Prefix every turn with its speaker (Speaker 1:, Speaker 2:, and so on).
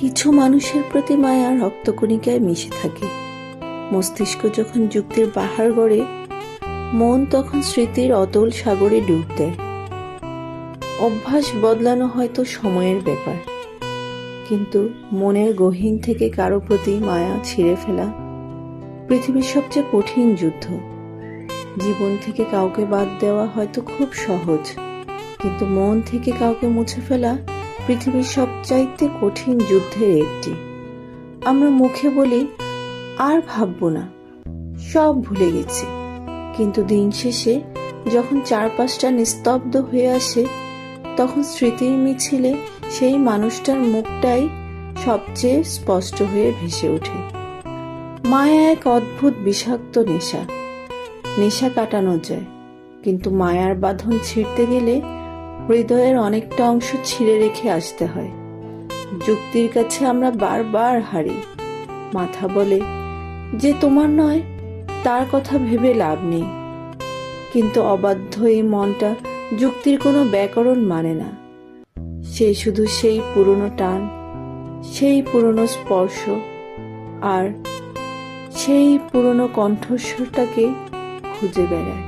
Speaker 1: কিছু মানুষের প্রতি মায়া রক্তকণিকায় মিশে থাকে। মস্তিষ্ক যখন যুক্তির পাহাড় গড়ে, মন তখন স্মৃতির অতল সাগরে ডুব দেয়। অভ্যাস বদলানো হয়তো সময়ের ব্যাপার, কিন্তু মনের গহীন থেকে কারো প্রতি মায়া ছিঁড়ে ফেলা পৃথিবীর সবচেয়ে কঠিন যুদ্ধ। জীবন থেকে কাউকে বাদ দেওয়া হয়তো খুব সহজ, কিন্তু মন থেকে কাউকে মুছে ফেলা পৃথিবীর সবচাইতে কঠিন যুদ্ধের একটি। আমরা মুখে বলি আর ভাববো না, সব ভুলে গেছি, কিন্তু দিন শেষে যখন চারপাশটা নিস্তব্ধ হয়ে আসে, তখন স্মৃতির মিছিলে সেই মানুষটার মুখটাই সবচেয়ে স্পষ্ট হয়ে ভেসে ওঠে। মায়া এক অদ্ভুত বিষাক্ত নেশা। নেশা কাটানো যায়, কিন্তু মায়ার বাঁধন ছিঁড়তে গেলে হৃদয়ের অনেকটা অংশ ছিঁড়ে রেখে আসতে হয়। যুক্তির কাছে আমরা বারবার হারি। মাথা বলে যে তোমার নয়, তার কথা ভেবে লাভ নেই, কিন্তু অবাধ্য এই মনটা যুক্তির কোনো ব্যাকরণ মানে না। সে শুধু সেই পুরনো টান, সেই পুরনো স্পর্শ আর সেই পুরনো কণ্ঠস্বরটাকে খুঁজে বেড়ায়।